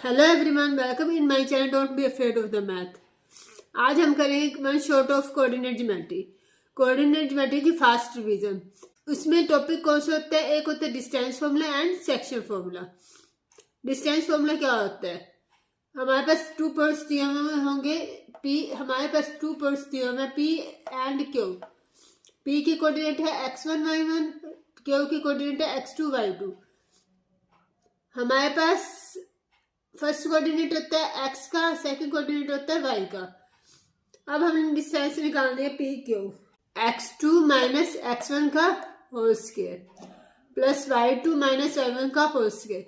Hello everyone, welcome in my channel don't be afraid of the math. आज हम करेंगे one short of coordinate geometry. Coordinate geometry की fast revision. उसमें topic कौन से होते हैं? एक होता है distance formula and section formula. Distance formula क्या होता है? हमारे पास 2 पॉइंट्स दिए हुए होंगे पी। हमारे पास 2 पॉइंट्स दिए हुए हैं पी एंड क्यू। पी की कोऑर्डिनेट है x1 y1, क्यू की कोऑर्डिनेट है x2 y2। हमारे पास फर्स्ट कोऑर्डिनेट होता है x का, सेकंड कोऑर्डिनेट होता है y का। अब हम डिस्टेंस निकालने हैं P Q. x2 minus x1 का whole square plus y2 minus y1 का होल स्क्वायर।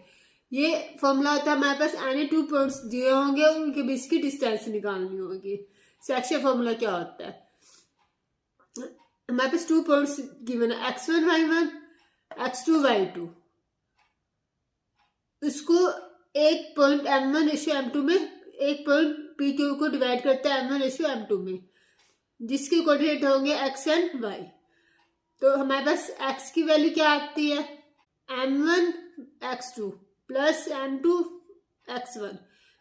ये फॉर्मूला होता है हमारे पास। एनी 2 पॉइंट्स दिए होंगे और उनके बीच की डिस्टेंस निकालनी होगी। सेक्शन फॉर्मूला क्या होता है? हमारे पास 2 पॉइंट्स गिवन है x1 y1, x2 y2। उसको एक पॉइंट m1 रेशियो m2 में, एक पॉइंट पी क्यू को डिवाइड करते हैं m1 रेशियो m2 में, जिसके कोऑर्डिनेट होंगे x एंड y। तो हमारे पास x की वैल्यू क्या आती है? m1 x2 plus m2 x1।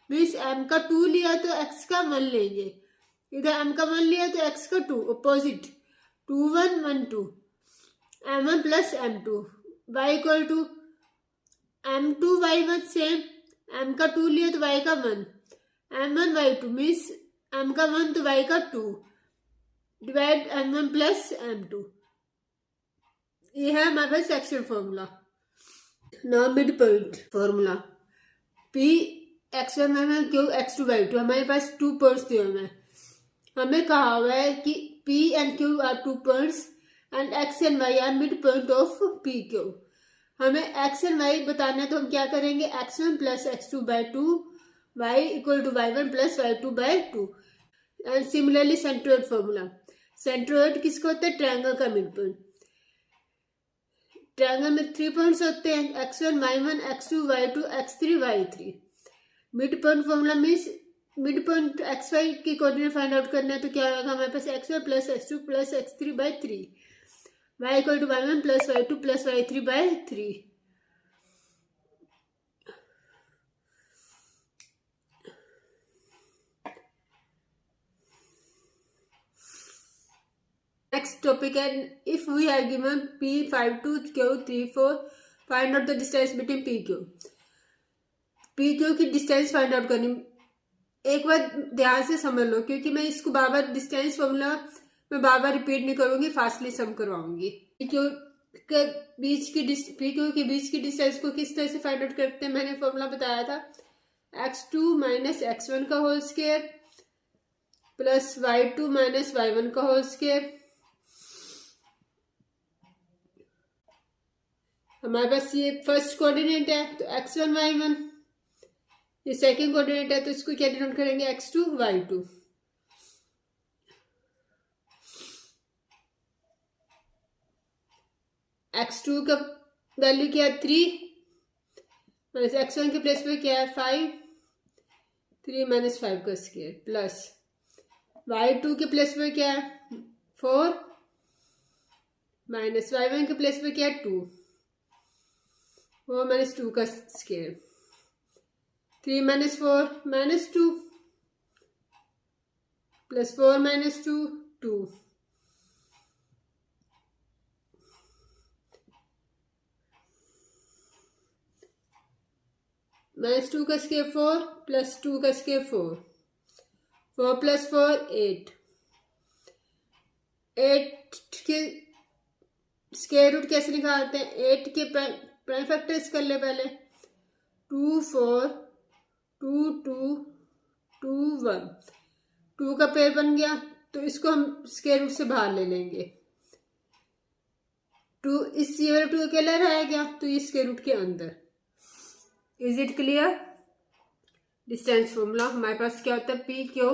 Means m का 2 लिया तो x का 1 लेंगे। इधर m का 1 लिया तो x का 2, opposite 2 1 1 2, m1 plus m2। y equal to m2 y1 same, m का 2 लिया तो y का 1, m1 y2 मीन्स m का 1 तो y का 2, डिवाइड m1 प्लस m2। ये है हमारे पास section formula. Now mid point formula. p x1 y1 q x2 y2। हमारे पास 2 पॉइंट्स दिए हुए हैं। हमें कहा हुआ है कि p and q are 2 points and x and y are mid point of p q। हमें x एंड y बताना है तो हम क्या करेंगे? x1 plus x2 by 2, y equal to y1 plus y2 by 2। And similarly centroid formula. Centroid किसको होता है? ट्रायंगल का मिड पॉइंट। ट्रायंगल में 3 पॉइंट्स होते हैं x1 y1 x2 y2 x3 y3। Mid point formula means mid point xy की coordinate find out करना है तो क्या होगा? हमारे पास x1 plus x2 plus x3 by 3, y equal to y1 plus y2 plus y3 by 3। Next topic है, if we are given p 5 2 q 3 4 find out the distance between p q। p q की distance find out करनी। एक बार ध्यान से समझ लो, क्योंकि मैं इसको बार बार डिस्टेंस फॉर्मूला मैं बार बार रिपीट नहीं करूंगी, फास्टली सम करवाऊंगी। p q के बीच की डिस्टेंस को किस तरह से फाइंड आउट करते हैं मैंने फॉर्मूला बताया था। x2 माइनस x1 का whole square plus y2 minus y1 का होल स्क्वायर। हमारे पास ये फर्स्ट कोऑर्डिनेट है तो x1 y1, ये सेकंड कोऑर्डिनेट है तो इसको क्या डिनोट करेंगे? x2 y2। x2 का वैल्यू क्या है? 3 माइनस x1 के प्लेस पे क्या है? 5, 3 माइनस 5 का स्क्वायर प्लस y2 के प्लेस पे क्या है? 4 माइनस y1 के प्लेस पे क्या है? 2, 4 माइनस 2 का square, 3 minus 4 minus 2 plus 4 minus 2 2। Minus 2 का स्क्वायर 4 प्लस 2 का स्क्वायर 4, 4 प्लस 4 8। 8 के स्क्वायर रूट कैसे निकालते हैं? 8 के प्राइम फैक्टर्स कर ले पहले। 2 4 2 2 2 1, 2 का पेयर बन गया तो इसको हम स्क्वायर रूट से बाहर ले लेंगे। 2 इस ये वाला 2 अकेला रह गया तो ये स्क्वायर रूट के अंदर। Is it clear? Distance formula हमारे पास क्या होता है? P Q.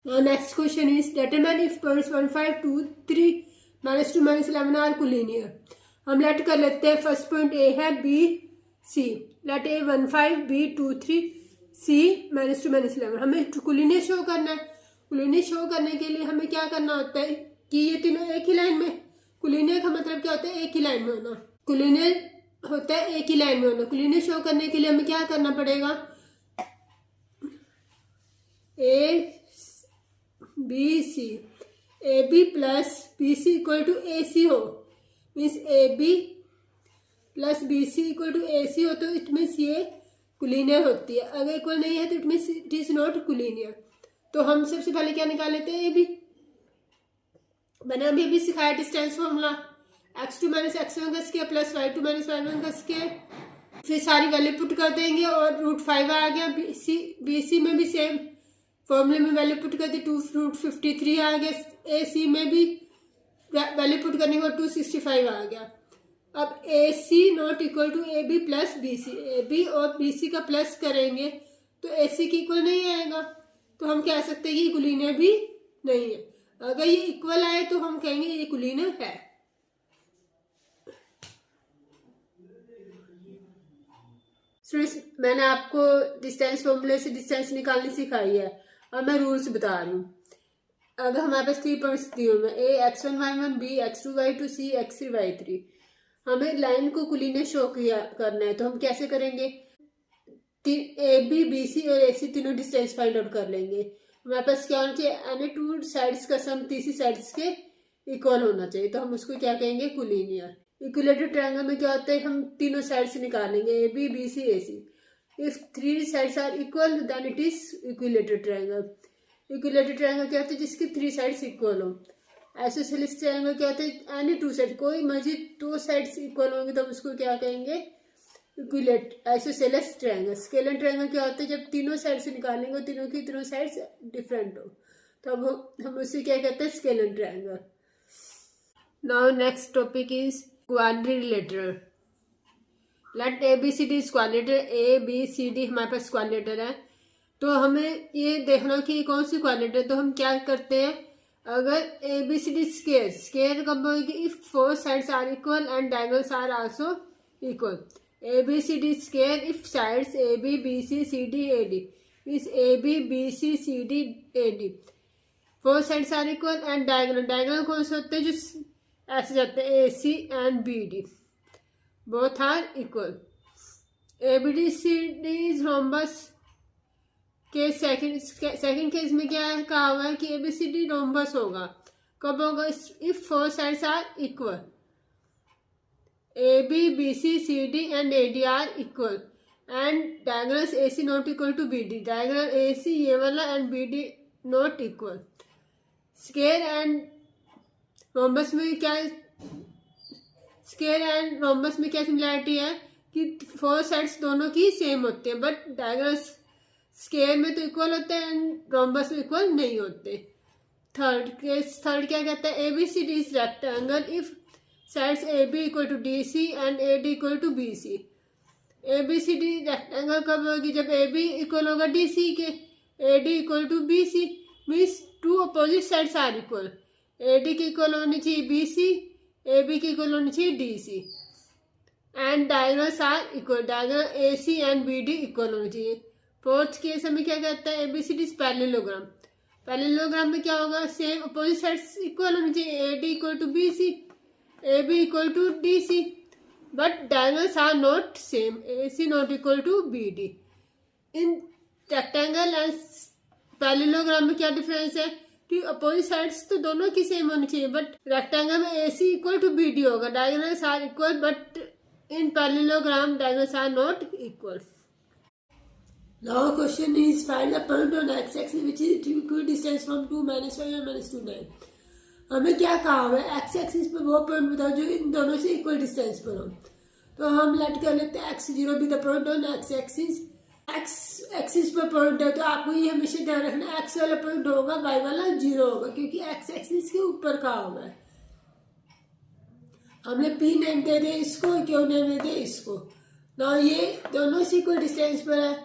Next question is determine if points 1 5 2 3 -2 -11 are collinear. हम लेट कर लेते हैं फर्स्ट पॉइंट ए है, B C. Let A 1 5 B 2 3 C -2 -11। हमें कोलिनियर शो करना है। कोलिनियर शो करने के लिए हमें क्या करना होता है कि ये तीनों एक ही लाइन में। कोलिनियर का मतलब क्या होता है? एक ही लाइन में होना। कोलिनियर होता है एक ही लाइन में होना। कोलिनियर शो करने के लिए हमें क्या करना पड़ेगा, A B C, A B plus B C equal to A C हो, means A B plus B C equal to A C हो, तो इट मीन्स ये कोलिनियर होती है। अगर इक्वल नहीं है तो it means it is not collinear. तो हम सबसे पहले क्या निकाल लेते हैं, ए बी। मैंने अभी सिखाया distance formula, x2 minus x1 का square plus y2 minus y1 का स्क्वायर। फिर सारी वैल्यू पुट कर देंगे और √5 आ गया। बी सी में भी सेम फॉर्मूले में वैल्यू पुट कर दी, 2√53 आ गया। ए सी में भी वैल्यू पुट करने के बाद 265 आ गया। अब A C not equal to A B plus B C, A B और बी सी का प्लस करेंगे तो ए सी की इक्वल नहीं आएगा, तो हम कह सकते हैं कि कोलिनियर भी नहीं है। अगर ये इक्वल आए तो हम कहेंगे ये कोलिनियर है। मैंने आपको डिस्टेंस फॉर्मूले से डिस्टेंस निकालनी सिखाई है और मैं रूल्स बता रही हूँ। अगर हमारे पास 3 पॉइंट्स दिए हुए हैं, ए x1 y1, B x2 y2, सी x3 y3, हमें लाइन को कोलिनियर शो करना है, तो हम कैसे करेंगे, ए बी बी सी और ए सी तीनों डिस्टेंस फाइंड आउट कर लेंगे। हमारे पास क्या होना चाहिए, एनी टू साइड्स का सम तीसरी साइड्स के इक्वल होना चाहिए, तो हम उसको क्या कहेंगे, कोलिनियर। इक्विलेटरल ट्रायंगल में क्या होता है, हम तीनों साइड से निकालेंगे, A B B C A C. If 3 sides are equal then it is equilateral triangle. Equilateral triangle क्या होता है, जिसकी 3 साइड्स इक्वल हो। आइसोसेलेस ट्रायंगल क्या होता है, एनी 2 साइड, कोई मर्जी 2 साइड्स इक्वल होंगे तो हम उसको क्या कहेंगे, आइसोसेलेस ट्रायंगल। स्केलर ट्रायंगल क्या होता है, जब तीनों साइड से निकालेंगे तीनों की तीनों साइड्स डिफरेंट हो, तो हम उससे क्या कहते हैं, scalar triangle. Now next topic is quadrilateral. Let A B C D quadrilateral, A B C D हमारे पास क्वाड्रिलेटरल है, तो हमें ये देखना कि कौन सी क्वाड्रिलेटरल। तो हम क्या करते हैं, अगर A B C D square कब होगी, if 4 sides are equal and diagonals are also equal. A B C D square if sides A B B C C D A D, means A B B C C D A D, 4 sides are equal and diagonal कौन से होते हैं, जो ऐसे जाते हैं, A C and B D both are equal. A B D C D is rhombus के second case में क्या है, कहा हुआ है कि A B C D rhombus होगा। कब होगा, if 4 sides are equal, A B B C C D and A D are equal and diagonals A C not equal to B D, diagonal A C ये वाला and B D not equal. Square and rhombus में क्या, square and rhombus में क्या similarity है कि 4 sides दोनों की सेम होते हैं, बट डायगोनल्स स्केयर में तो इक्वल होते हैं एंड रोम्बस में इक्वल नहीं होते। थर्ड क्या कहता है, A B C D is rectangle if sides A B equal to D C and A D equal to B C. A B C D rectangle कब होगी, जब ए बी इक्वल होगा D C के, A D equal to B C, means 2 opposite sides are equal. A D की equal होनी चाहिए B C, A B की equal होनी चाहिए D C and diagonals are equal, diagonal A C and B D equal होनी चाहिए। Fourth case हमें क्या कहता है, A B C D parallelogram. Parallelogram में क्या होगा, सेम अपोजिट साइड्स इक्वल होनी चाहिए, A D equal to B C, A B equal to D C, but diagonals are not same, A C not equal to B D. In rectangle and parallelogram में क्या difference है कि opposite sides तो दोनों की same होनी चाहिए, but rectangle में A C equal to B D होगा, diagonals are equal, but in parallelogram diagonals are not equal. Now question is find the point on x-axis which is equidistant from 2 minus 5 and minus 2 9। हमें क्या कहा हुआ है, x axis पे वो point बताओ जो इन दोनों से इक्वल डिस्टेंस पर हो। तो हम लेट कर लेते हैं x0 भी the point on x axis. X axis पर पॉइंट है तो आपको ये हमेशा ध्यान रखना, एक्स वाला पॉइंट होगा, वाई वाला 0 होगा, क्योंकि एक्स एक्सिस के ऊपर कहा हुआ है। हमने पी नेम दे दिया इसको, क्यों नेम दे दिया इसको ना, ये दोनों से इक्वल डिस्टेंस पर है।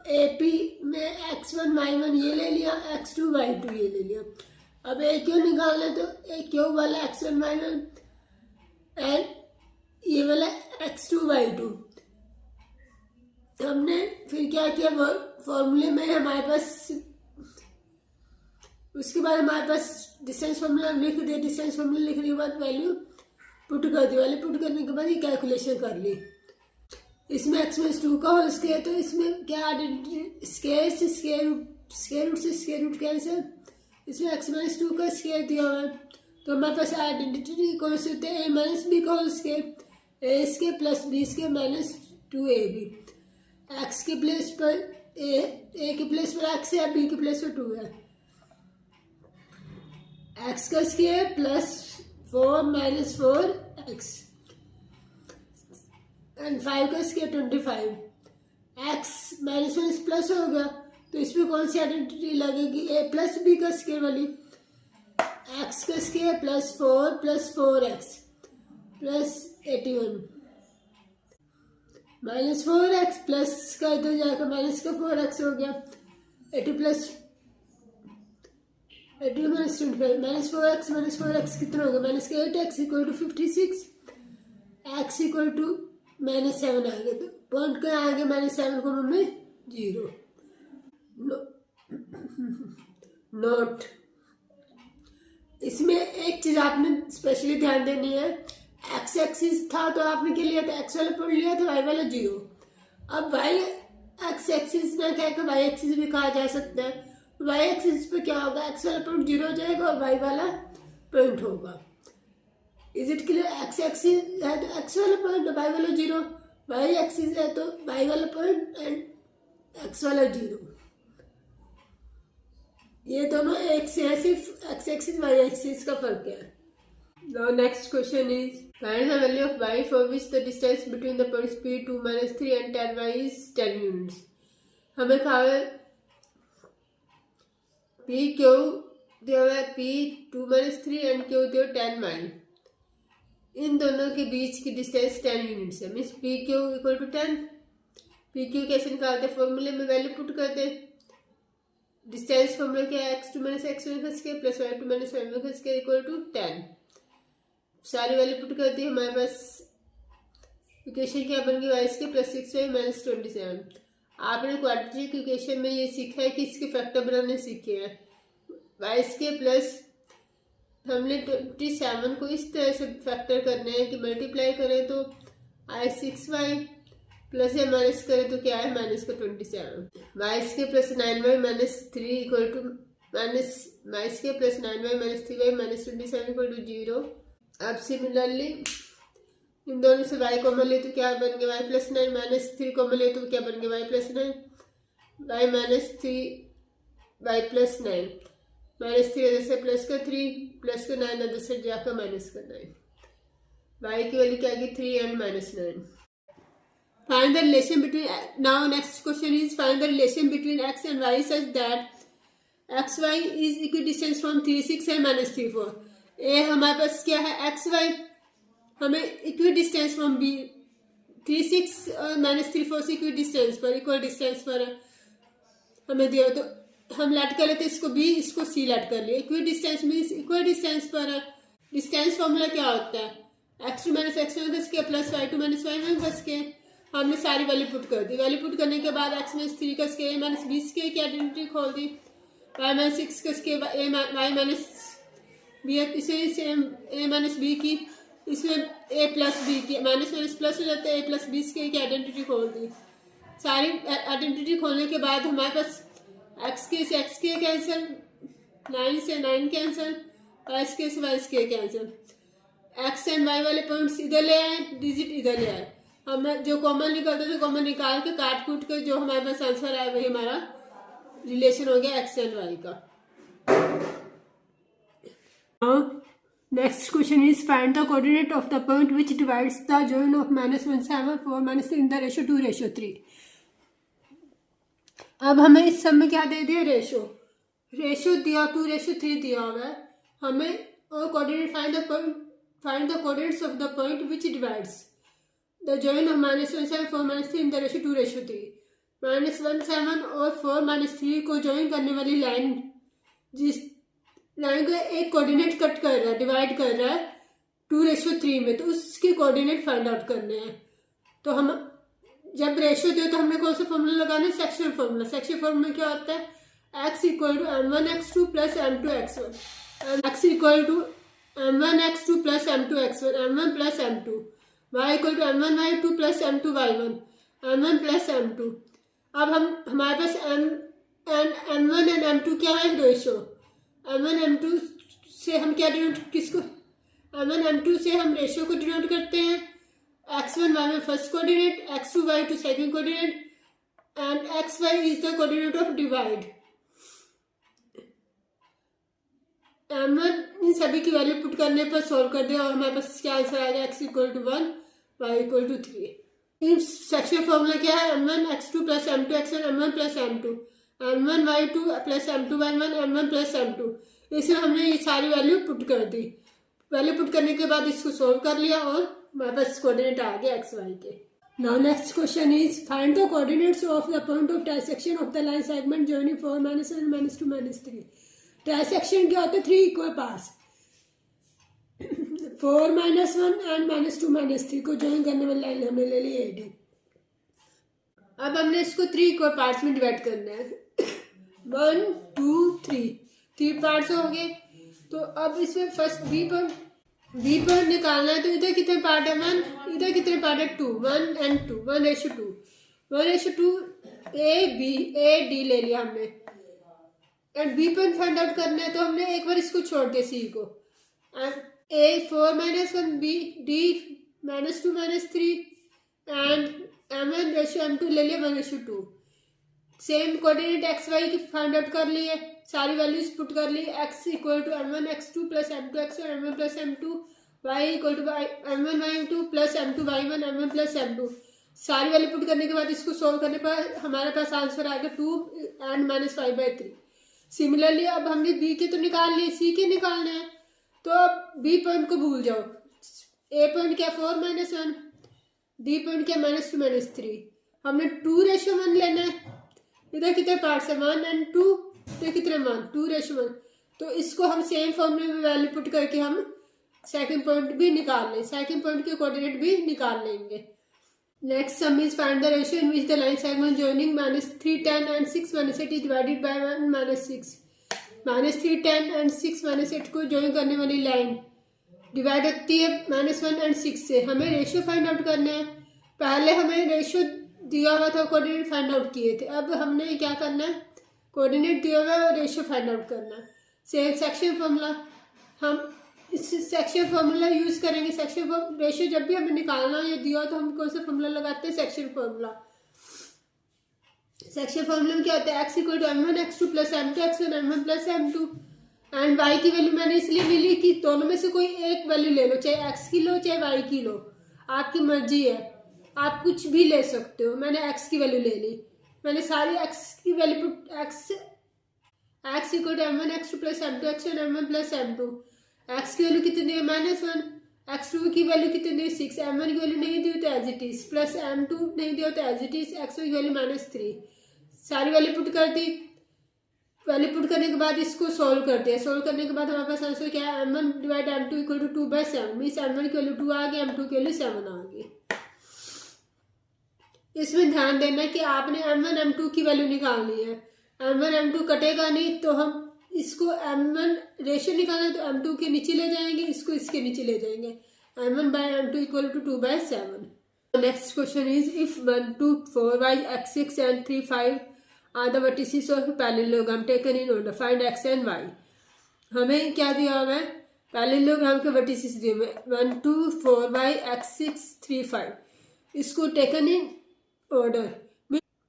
ए पी में x1 y1 ये ले लिया, x2 y2 ये ले लिया। अब ए क्यू निकालना, तो ए क्यू वाला x1 y1 एंड ये वाला x2 y2। हमने फिर क्या किया, फॉर्मूले में हमारे पास, उसके बाद हमारे पास डिस्टेंस फॉर्मूला लिख दिया। डिस्टेंस फॉर्मूला लिखने के बाद वैल्यू पुट कर दी, वैल्यू पुट करने के बाद ये कैलकुलेशन कर ली। इसमें x माइनस 2 का होल स्क्वायर, तो इसमें क्या आइडेंटिटी, स्क्वायर से स्क्वायर रूट से स्क्वायर रूट कैंसिल, इसमें x माइनस 2 का स्क्वायर दिया हुआ है, तो हमारे पास आइडेंटिटी कौन से होते हैं, a माइनस बी का whole square, a square plus b square minus 2ab, x के प्लेस पर a के प्लेस पर x है, b के प्लेस पर 2 है, x का square plus 4 minus 4x and 5 का square 25, x minus minus plus होगा, तो इसमें कौन सी आइडेंटिटी लगेगी, a प्लस बी का स्क्वायर वाली, x का square plus 4x plus 81 minus 4x plus का इधर जाकर माइनस का 4x हो गया, 80 प्लस 80 माइनस 25 माइनस 4x कितना होगा, माइनस का 8x equal to 56, x equal to minus 7 आ गया, तो पॉइंट का आगे माइनस 7 को में 0। नोट, इसमें एक चीज आपने स्पेशली ध्यान देनी है, एक्स एक्सिस था तो आपने क्या लिया था, एक्स वाला पॉइंट लिया था, वाई वाला 0। अब वाई एक्स एक्सिस में क्या है, वाई एक्सिस भी कहा जा सकता है, वाई एक्सिस पे क्या होगा, एक्स वाला पॉइंट 0 हो जाएगा और वाई वाला पॉइंट होगा। Is it clear, x axis है तो एक्स वाला पॉइंट, वाई वाला 0, वाई एक्सिस है तो वाई वाला पॉइंट एंड एक्स वाला 0, ये दोनों एक से है, सिर्फ एक्स एक्सिस वाई एक्सिस का फर्क है। Now next question is, find the value of y for which the distance between the points p2 minus 3 and 10y is 10 units। हमें कहा है p क्यू दिया हुआ है, p2 minus 3 एंड क्यू दिया 10y, इन दोनों के बीच की डिस्टेंस 10 यूनिट्स है, means P Q equal to 10। P Q कैसे निकालते हैं, फॉर्मूले में वैल्यू पुट करते हैं, डिस्टेंस फॉर्मूला क्या है, x2 minus x1 का square plus y2 minus y1 का स्क्वायर इक्वल टू 10, सारी वैल्यू पुट कर दी, हमारे पास इक्वेशन क्या बन गई, Y square plus 6y minus 27। आपने क्वाड्रेटिक इक्वेशन में ये सीखा है कि इसके फैक्टर बनाने सीखे हैं, वाई स्क्वायर प्लस हमने 27 को इस तरह से फैक्टर करने हैं कि मल्टीप्लाई करें तो आए 6y प्लस या माइनस करें तो क्या है, माइनस का 27, Y square plus 9y minus 3 equal to minus Y square plus 9y minus 3y minus 27 equal to 0। अब सिमिलरली इन दोनों से y कॉमन ले तो क्या बन गया, y प्लस 9 माइनस 3 कॉमन ले तो क्या बन गया, y plus 9 y minus 3 y plus 9 minus 3 इधर से प्लस का 3 प्लस का 9 इधर से जाकर माइनस का 9, y की वैल्यू क्या आएगी 3 and minus 9। Find the relation between, now next question is find the relation between x and y such that X Y is equidistance from 3 6 and minus 3 4। A हमारे पास क्या है, X Y हमें equidistance from B 3 6 और minus 3 4 से equidistance पर, equal distance पर हमें दिया, तो हम लेट कर लेते इसको बी, इसको सी लेट कर लिया। Equi distance means equal distance पर है, डिस्टेंस फॉर्मूला क्या होता है, x2 माइनस x1 का square plus y2 minus y1 का स्क्वायर, हमने सारी वैल्यू पुट कर दी, वैल्यू पुट करने के बाद x माइनस 3 का स्क्वायर माइनस बी स्क्वायर की आइडेंटिटी खोल दी, y माइनस 6 का स्क्वायर y माइनस बी, इसे सेम a माइनस बी की, इसमें a प्लस बी की, माइनस माइनस प्लस हो जाता है, a प्लस बी स्क्वायर की आइडेंटिटी खोल दी। सारी आइडेंटिटी खोलने के बाद हमारे पास x के से x के कैंसिल, 9 से 9 कैंसिल, y के से y के कैंसिल, x एंड y वाले पॉइंट्स इधर ले आए, डिजिट इधर ले आए, हमें जो कॉमन निकलते थे कॉमन निकाल के काट कूट के जो हमारे पास आंसर आया वही हमारा रिलेशन हो गया x एंड y का। Next question is find the coordinate of the point which divides the join of -1 7 4 -3 in the ratio 2:3। अब हमें इस सब में क्या दे दिया, रेशो दिया 2:3 दिया हुआ है हमें, और coordinate find the coordinates of the point which divides the join of -1 7 4 -3 in the ratio 2:3। -1 7 और 4 -3 को ज्वाइन करने वाली लाइन, जिस लाइन का एक कोऑर्डिनेट कट कर रहा है, डिवाइड कर रहा है 2:3 में, तो उसके कोऑर्डिनेट फाइंड आउट करने हैं। तो हम जब रेशियो दे तो हमने कौन सा फॉर्मूला लगाना है, सेक्शन फॉर्मूला। सेक्शन फॉर्मूला क्या होता है, x equal to m1 x2 plus m2 x1, x equal to m1 x2 plus m2 x1, m1 plus m2, y equal to m1 y2 plus m2 y1, m1 plus m2। अब हमारे पास m1 and m2 क्या है, ratio. m1 m2 से हम क्या denote, किसको, m1 m2 से हम रेशो को डिनोट करते हैं। x1 y1 first coordinate, x2 y2 second coordinate and xy is the coordinate of divide. m1 इन सभी की वैल्यू पुट करने पर सॉल्व कर दिया और हमारे पास क्या आंसर आ गया, x equal to 1 y equal to 3। In section formula क्या है, m1 x2 plus m2 x1 m1 plus m2 m1 y2 plus m2 y1 m1 plus m2। इसमें हमने ये सारी वैल्यू पुट कर दी। वैल्यू पुट करने के बाद इसको सोल्व कर लिया और हमारे पास कोऑर्डिनेट आ गया x y के। Now next question is find the coordinates of the point of dissection of the line segment joining 4 minus 1 minus 2 minus 3। Trisection क्या होता है, 3 equal parts 4 minus 1 and minus 2 minus 3 को ज्वाइन करने वाली line हमने ले ली AD। अब हमने इसको 3 इक्वल पार्ट्स में डिवाइड करना है 1 2 3 पार्ट्स हो गए। तो अब इसमें फर्स्ट बी पॉइंट निकालना है। तो इधर कितने पार्ट है 1, इधर कितने पार्ट है 2, 1 एंड 2 1:2 A D ले लिया हमने। And B point find out करना है तो हमने एक बार इसको छोड़ दिया सी को। A 4 minus 1 B D minus 2 minus 3 and m1 ratio m2 ले लिया 1:2। सेम कोऑर्डिनेट एक्स वाई की फाइंड आउट कर लिए, सारी वैल्यूज पुट कर ली। x equal to m1 x2 plus m2 x1 m1 plus m2 y equal to m1 y2 plus m2 y1 m1 plus m2। सारी value put करने के बाद इसको सोल्व करने पर हमारे पास आंसर आएगा 2 and माइनस 5/3। सिमिलरली अब हमने बी के तो निकाल लिए, सी के निकालने हैं। तो अब बी पॉइंट को भूल जाओ, ए पॉइंट क्या 4 माइनस 1, डी पॉइंट क्या -2 -3। हमने 2:1 लेना है। इधर कितने पार्ट्स है 1 एंड 2, तो कितने 1 2:1। तो इसको हम सेम फॉर्मूले में वैल्यू पुट करके हम सेकंड पॉइंट भी निकाल लें, सेकंड पॉइंट के कोऑर्डिनेट भी निकाल लेंगे। Next sum is find the ratio in which the line segment joining -3 10 and 6 -8 is divided by 1 -6। -3 10 and 6 -8 को ज्वाइन करने वाली लाइन डिवाइड होती है -1 एंड 6 से। हमें रेशियो फाइंड आउट करना है। पहले हमें रेशियो दिया हुआ था, कोऑर्डिनेट फाइंड आउट किए थे। अब हमने क्या करना है, कोऑर्डिनेट दिया हुआ है और रेशियो फाइंड आउट करना है। सेम सेक्शन फॉर्मूला, हम इस सेक्शन फॉर्मूला यूज करेंगे। सेक्शन रेशियो जब भी हमें निकालना या दिया हो तो हम कौन सा फॉर्मूला लगाते हैं, सेक्शन फॉर्मूला। सेक्शन फॉर्मूला में क्या होता है, x equal to m1 x2 plus m2 x1 m1 plus m2 and y की वैल्यू मैंने इसलिए ले ली कि दोनों में से कोई एक वैल्यू ले लो, चाहे x की लो चाहे y की लो, आपकी मर्जी है, आप कुछ भी ले सकते हो। मैंने x की वैल्यू ले ली, मैंने सारी x की value x equal to m1 x2 plus m2 x1 m1 plus m2। x की वैल्यू कितनी है -1, x2 की वैल्यू कितनी दी 6, m1 की वैल्यू नहीं दी तो as it is, plus m2 नहीं दिया तो एज इट इज, x1 की वैल्यू -3। सारी वैल्यू पुट कर दी। वैल्यू पुट करने के बाद इसको सोल्व कर दिया। सोल्व करने के बाद हमारे पास आंसर क्या है, m1 divide m2 equal to 2/7 means m1 की वैल्यू 2 आ गई, m2 की वैल्यू 7 आ गई। इसमें ध्यान देना कि आपने m1 m2 की वैल्यू निकालनी है। m1 m2 कटेगा नहीं तो हम इसको m1 रेशियो निकालना तो m2 के नीचे ले जाएंगे, इसको इसके नीचे ले जाएंगे। m1 by m2 equal to 2/7। Next question is if 1 2 4 y x6 and 3 5 are the vertices of parallelogram taken in order, find x and y। हमें क्या दिया हुआ है, पैरेललोग्राम के वर्टिसेस दिए हुए 1 2 4 y x6 3 5। इसको टेकन इन ऑर्डर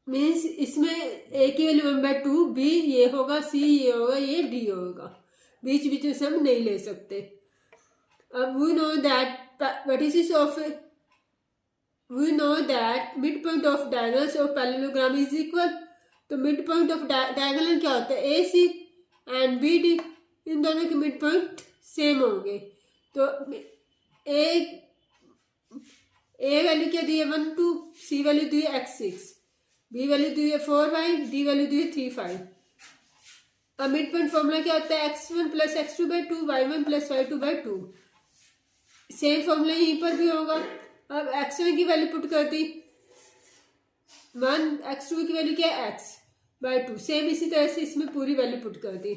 मीन्स इसमें ए की वैल्यू 1/2, बी ये होगा, सी ये होगा, ये डी होगा, बीच बीच में से हम नहीं ले सकते। अब we know that mid point of diagonals of parallelogram is equal. तो मिड पॉइंट ऑफ डायगोनल क्या होता है, A C and B D, इन दोनों के मिड पॉइंट सेम होंगे। तो ए वैल्यू क्या दी है 1 2, सी वैल्यू दी है x6, बी वैल्यू दी है 4y, डी वैल्यू दी है 3 5। अब मिड पॉइंट फॉर्मूला क्या होता है, x1 plus x2/2 y1 plus y2/2। Same formula यहीं पर भी होगा। अब x1 की वैल्यू पुट कर दी 1, x2 की वैल्यू क्या है x/2। सेम इसी तरह से इसमें पूरी वैल्यू पुट कर दी।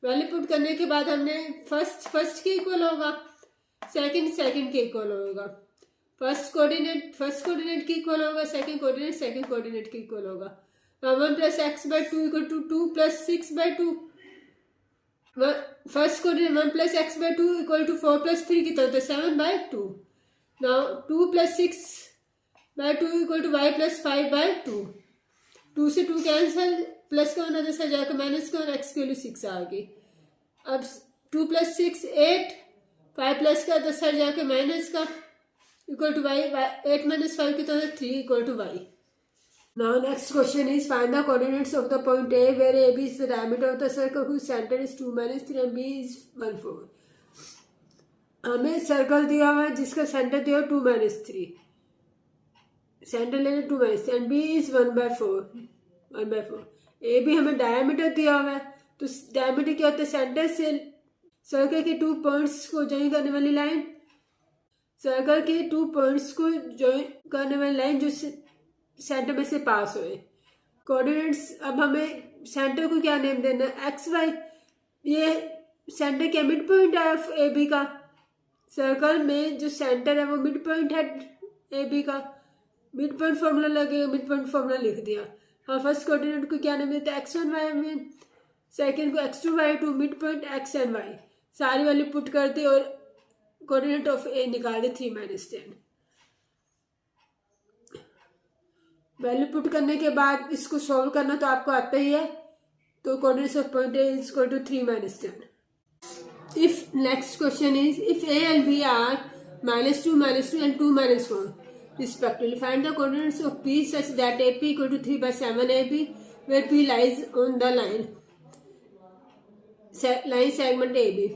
वैल्यू पुट करने के बाद हमने फर्स्ट के इक्वल होगा, सेकंड के इक्वल होगा। फर्स्ट कोऑर्डिनेट की इक्वल होगा, सेकंड कोऑर्डिनेट की इक्वल होगा। 1 plus x by two equal to 2 plus 6 by 2। First coordinate 1 plus x by two equal to 4 plus 3 कितना होता है 7 by 2। Now 2 plus 6 by 2 equal to y plus 5 by 2। 2 से 2 cancel, plus का होना जैसा जाकर माइनस का, और एक्स की वैल्यू 6 आ गई। अब 2 प्लस 6 8, 5 प्लस का 10 जाके माइनस का इक्वल टू वाई, 8 माइनस 5 कितना होता है 3 equal to y. Now next question is find the coordinates of the point A where AB is the diameter of the circle whose center is 2 minus 3 and B is 1 4। हमें circle दिया हुआ है जिसका centre दिया 2 minus 3, centre लेना 2 minus 3 and B is 1 by 4। A भी हमें diameter दिया हुआ है, तो डायमीटर क्या होता है सेंटर से सर्कल के 2 पॉइंट्स को ज्वाइन करने वाली लाइन, सर्कल के 2 पॉइंट्स को ज्वाइन करने वाली लाइन जो सेंटर में से पास हुए। कोऑर्डिनेट्स, अब हमें सेंटर को क्या नेम देना है एक्स वाई, ये सेंटर क्या मिड पॉइंट है ए बी का, सर्कल में जो सेंटर है वो मिड पॉइंट है ए बी का, मिड पॉइंट फॉर्मूला लगेगा, मिड पॉइंट फॉर्मूला लिख दिया। हाँ, फर्स्ट कोऑर्डिनेट को क्या नेम देते हैं एक्स 1 वाई में, सेकेंड को x2 y2, mid point x and y, सारी वैल्यू पुट कर दी और कोऑर्डिनेट ऑफ ए निकाल दे 3 minus 10। वैल्यू पुट करने के बाद इसको सॉल्व करना तो आपको आता ही है, तो coordinates of point A is equal to 3 minus 10। If next question is if A and B are -2 and 2 -4 respectively, find the coordinates of P such that AP equal to 3 by 7 AB where P lies on the line segment AB।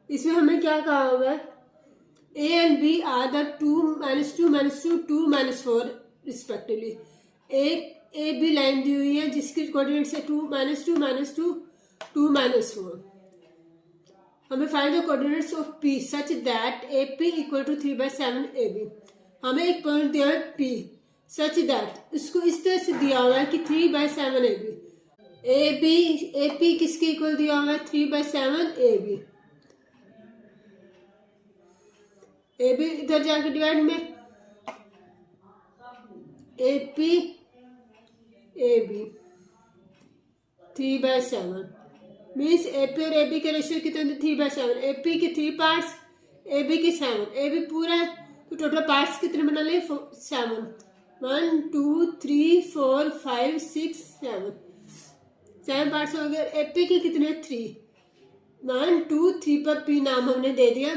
इसमें हमें क्या कहा हुआ है A and B are the 2 -2 2 -4 respectively। एक A B line दी हुई है जिसकी कोऑर्डिनेट्स है 2 -2 2 -4। हमें find the coordinates of P such that A P equal to 3 by 7 A B. हमें एक पॉइंट दिया है पी सच दैट, इसको इस तरह से दिया हुआ है कि 3 by 7 A B. A P किसके इक्वल दिया हुआ है 3 by 7 A B. A B इधर जाके डिवाइड में A P A B 3 by 7 means A P और ए बी के रेशियो कितने 3 by 7। ए पी के 3 पार्ट्स, ए बी के 7, ए बी पूरा है तो टोटल पार्ट्स कितने बना ले 7। 1 2 3 4 5 6 7 पार्ट्स हो गए। ए पी के कितने 3, 1 2 3 पर पी नाम हमने दे दिया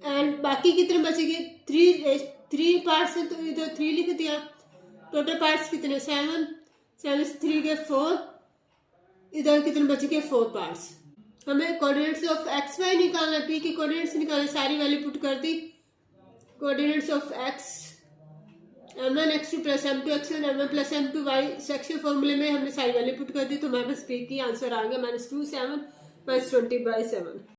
एंड बाकी कितने बचेंगे 3 पार्ट्स है तो इधर 3 लिख दिया। टोटल पार्ट्स कितने 7 से 3 के 4, इधर कितने बचेंगे 4 पार्ट्स। हमें कोऑर्डिनेट्स ऑफ एक्स वाई निकालना, पी की कोऑर्डिनेट्स निकालना, सारी वैल्यू पुट कर दी। Coordinates of X m1 x2 plus m2 x1 m1 plus m2 y, section फॉर्मूले में हमने सारी वैल्यू पुट कर दी तो हमारे पास पी की आंसर आ गया -2 7 -20 by 7।